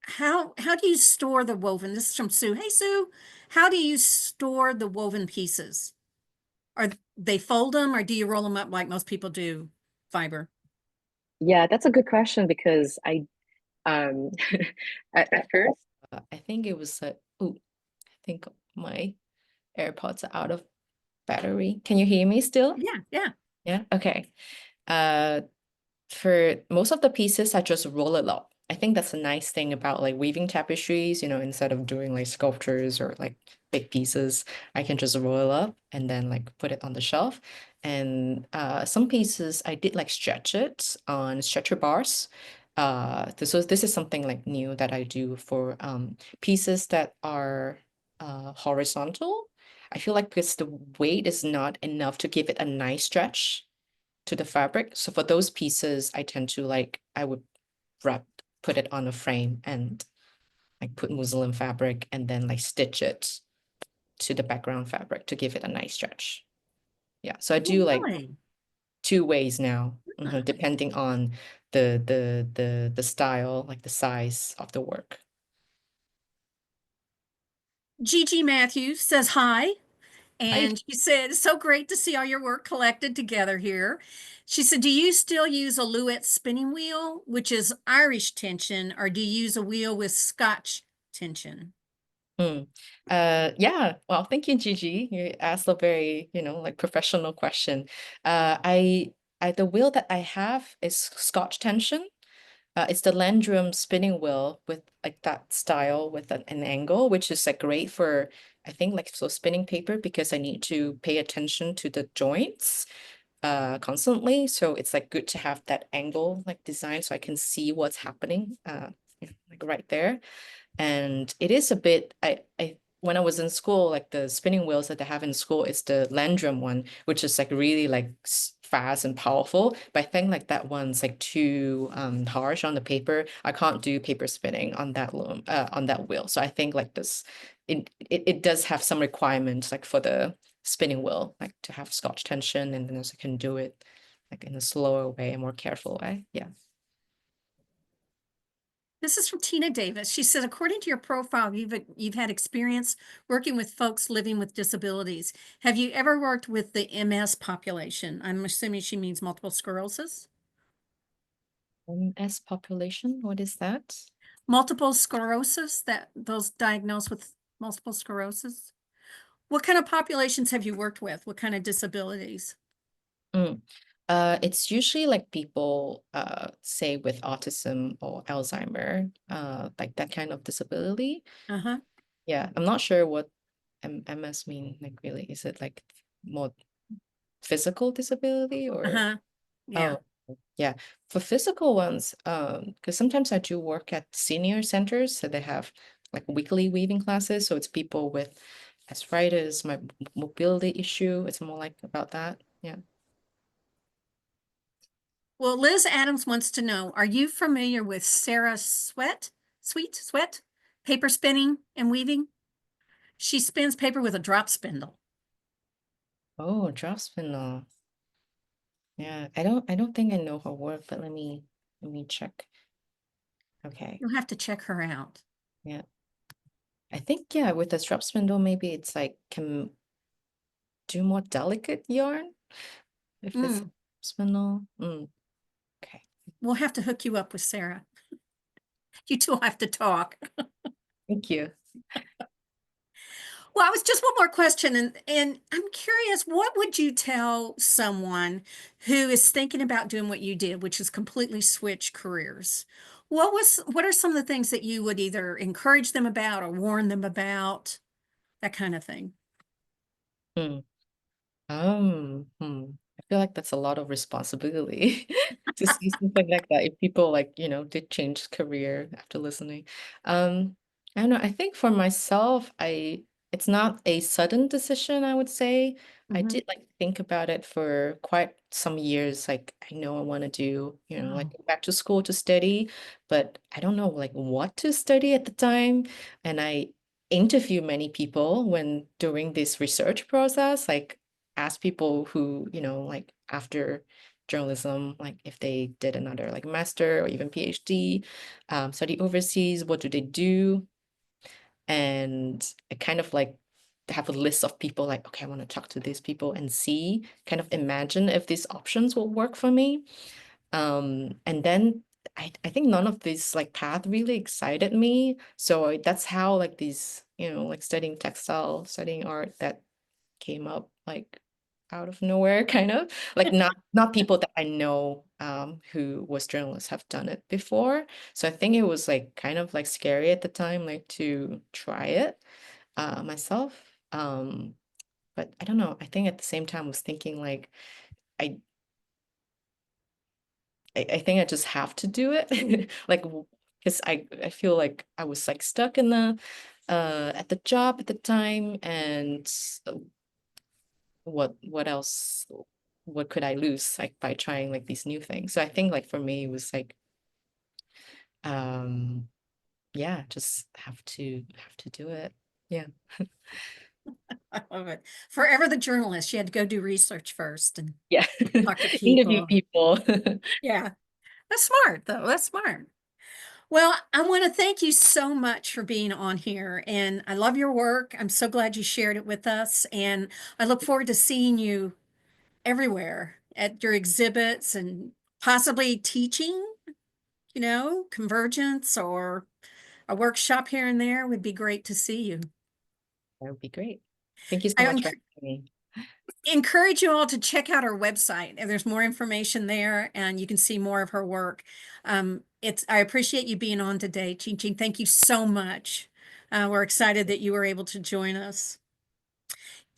Speaker 2: how do you store the woven? This is from Sue. Hey, Sue, how do you store the woven pieces? Are they fold them or do you roll them up like most people do fiber?
Speaker 3: Yeah, that's a good question because I um at first
Speaker 4: I think it was oh, I think my AirPods are out of battery. Can you hear me still?
Speaker 2: Yeah, yeah.
Speaker 4: Yeah. Okay. Uh, for most of the pieces, I just roll it up. I think that's a nice thing about like weaving tapestries, instead of doing like sculptures or like big pieces, I can just roll it up and then like put it on the shelf. And some pieces I did like stretch it on stretcher bars. This is something like new that I do for pieces that are horizontal. I feel like because the weight is not enough to give it a nice stretch to the fabric. So for those pieces, I tend to I would put it on a frame and like put muslin fabric and then like stitch it to the background fabric to give it a nice stretch. Yeah, so I do
Speaker 2: Oh,
Speaker 4: like
Speaker 2: really?
Speaker 4: 2 ways now, depending on the style, like the size of the work.
Speaker 2: Gigi Matthews says hi.
Speaker 4: Hi.
Speaker 2: And she said, it's so great to see all your work collected together here. She said, do you still use a Louet spinning wheel, which is Irish tension, or do you use a wheel with Scotch tension?
Speaker 4: Hmm. Yeah, well, thank you, Gigi. You asked a very, like professional question. The wheel that I have is Scotch tension. It's the Landrum spinning wheel with like that style with an angle, which is like great for, I think, like so spinning paper because I need to pay attention to the joints constantly. So it's like good to have that angle like design so I can see what's happening like right there. And it is a bit, I when I was in school, like the spinning wheels that they have in school is the Landrum one, which is like really like fast and powerful. But I think like that one's like too harsh on the paper. I can't do paper spinning on that loom on that wheel. So I think like this, it does have some requirements like for the spinning wheel, like to have Scotch tension, and then also can do it like in a slower way, a more careful way. Yeah.
Speaker 2: This is from Tina Davis. She said, according to your profile, you've had experience working with folks living with disabilities. Have you ever worked with the MS population? I'm assuming she means multiple sclerosis.
Speaker 4: MS population, what is that?
Speaker 2: Multiple sclerosis, that those diagnosed with multiple sclerosis. What kind of populations have you worked with? What kind of disabilities?
Speaker 4: Mm. It's usually like people, say with autism or Alzheimer, like that kind of disability.
Speaker 2: Uh-huh.
Speaker 4: Yeah, I'm not sure what MS mean, like really. Is it like more physical disability or?
Speaker 2: Uh-huh. Yeah.
Speaker 4: Oh, yeah. For physical ones, because sometimes I do work at senior centers, so they have like weekly weaving classes. So it's people with arthritis, my mobility issue. It's more like about that. Yeah.
Speaker 2: Well, Liz Adams wants to know, are you familiar with Sarah Sweat, paper spinning and weaving? She spins paper with a drop spindle.
Speaker 4: Oh, drop spindle. Yeah, I don't think I know her work, but let me check. Okay.
Speaker 2: You'll have to check her out.
Speaker 4: Yeah. I think yeah, with the drop spindle, maybe it's like can do more delicate yarn if it's
Speaker 2: Mm,
Speaker 4: spindle. Okay.
Speaker 2: we'll have to hook you up with Sarah. You two will have to talk.
Speaker 4: Thank you.
Speaker 2: Well, I was just one more question, and I'm curious, what would you tell someone who is thinking about doing what you did, which is completely switch careers? What are some of the things that you would either encourage them about or warn them about, that kind of thing?
Speaker 4: Hmm. I feel like that's a lot of responsibility to see something like that. If people like, did change career after listening. I don't know. I think for myself, it's not a sudden decision, I would say. I
Speaker 2: Mhm.
Speaker 4: did like think about it for quite some years. Like I know I want to do, like
Speaker 2: Oh.
Speaker 4: go back to school to study, but I don't know like what to study at the time. And I interview many people when doing this research process, like ask people who, like after journalism, like if they did another like master or even PhD, study overseas, what do they do? And I kind of like have a list of people like, okay, I want to talk to these people and see, kind of imagine if these options will work for me. And then I think none of this like path really excited me. So that's how like these, like studying textile, studying art, that came up like out of nowhere, kind of like not people that I know who was journalists have done it before. So I think it was like kind of like scary at the time, like to try it myself. But I don't know. I think at the same time I was thinking like I I think I just have to do it. Like because I feel like I was like stuck in the at the job at the time, and what else, what could I lose like by trying like these new things? So I think like for me it was like um yeah, just have to do it. Yeah.
Speaker 2: I love it. Forever the journalist. You had to go do research first and
Speaker 4: Yeah.
Speaker 2: talk to
Speaker 4: Interview
Speaker 2: people.
Speaker 4: people.
Speaker 2: Yeah, that's smart though. That's smart. Well, I want to thank you so much for being on here, and I love your work. I'm so glad you shared it with us, and I look forward to seeing you everywhere at your exhibits and possibly teaching, convergence or a workshop here and there would be great to see you.
Speaker 4: That would be great. Thank you so
Speaker 2: I
Speaker 4: much for having me.
Speaker 2: encourage you all to check out our website. And there's more information there, and you can see more of her work. I appreciate you being on today, Chi-Ching. Thank you so much. We're excited that you were able to join us.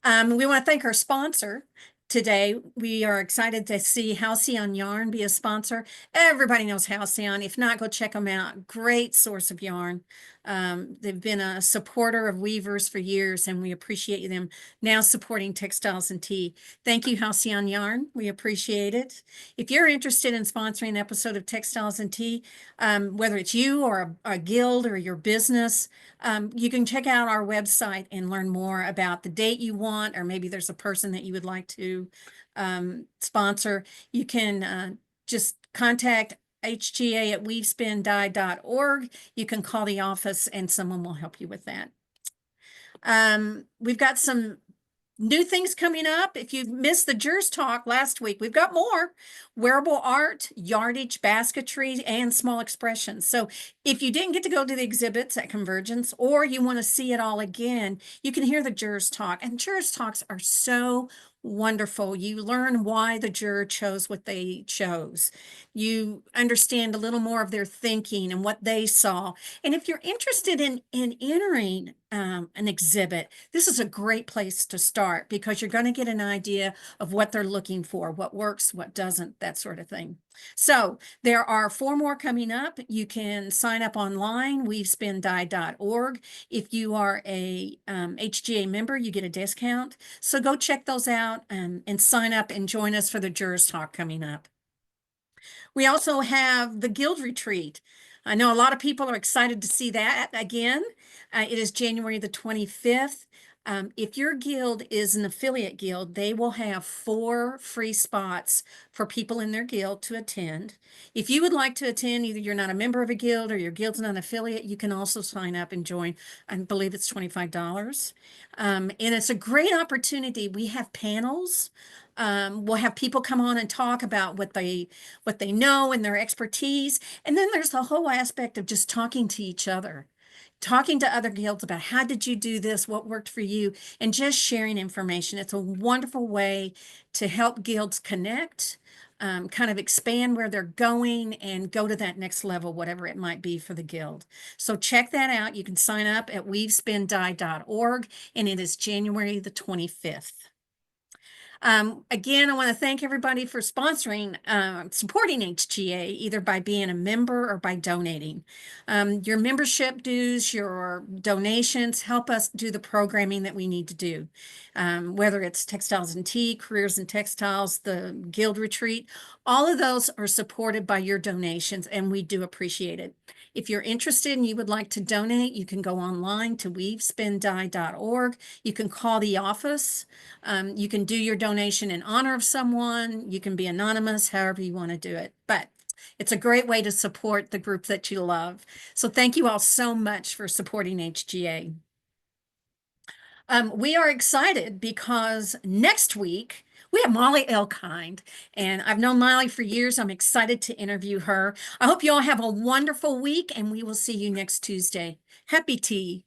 Speaker 2: We want to thank our sponsor today. We are excited to see Halcyon Yarn be a sponsor. Everybody knows Halcyon. If not, go check them out. Great source of yarn. They've been a supporter of weavers for years, and we appreciate them now supporting Textiles and Tea. Thank you, Halcyon Yarn. We appreciate it. If you're interested in sponsoring an episode of Textiles and Tea, whether it's you or a guild or your business, you can check out our website and learn more about the date you want, or maybe there's a person that you would like to sponsor. You can just contact hga@weavespindye.org. You can call the office and someone will help you with that. We've got some new things coming up. If you missed the Jers talk last week, we've got more wearable art, yardage, basketry, and small expressions. So if you didn't get to go to the exhibits at Convergence, or you want to see it all again, you can hear the Jers talk. And Jers talks are so wonderful. You learn why the juror chose what they chose. You understand a little more of their thinking and what they saw. And if you're interested in entering an exhibit, this is a great place to start, because you're going to get an idea of what they're looking for, what works, what doesn't, that sort of thing. So there are 4 more coming up. You can sign up online, weavespindye.org. If you are a HGA member, you get a discount. So go check those out and sign up and join us for the Jurors Talk coming up. We also have the Guild Retreat. I know a lot of people are excited to see that again. It is January the 25th. If your guild is an affiliate guild, they will have 4 free spots for people in their guild to attend. If you would like to attend, either you're not a member of a guild or your guild's not an affiliate, you can also sign up and join. I believe it's $25. And it's a great opportunity. We have panels. We'll have people come on and talk about what they know and their expertise. And then there's the whole aspect of just talking to each other, talking to other guilds about how did you do this, what worked for you, and just sharing information. It's a wonderful way to help guilds connect, kind of expand where they're going and go to that next level, whatever it might be for the guild. So check that out. You can sign up at weavespindye.org, and it is January the 25th. Again, I want to thank everybody for sponsoring, supporting HGA, either by being a member or by donating. Your membership dues, your donations help us do the programming that we need to do. whether it's Textiles and Tea, Careers in Textiles, the Guild Retreat, all of those are supported by your donations, and we do appreciate it. If you're interested and you would like to donate, you can go online to weavespindye.org. You can call the office. You can do your donation in honor of someone. You can be anonymous, however you want to do it. But it's a great way to support the group that you love. So thank you all so much for supporting HGA. We are excited because next week we have Molly Elkind, and I've known Molly for years. I'm excited to interview her. I hope you all have a wonderful week, and we will see you next Tuesday. Happy tea.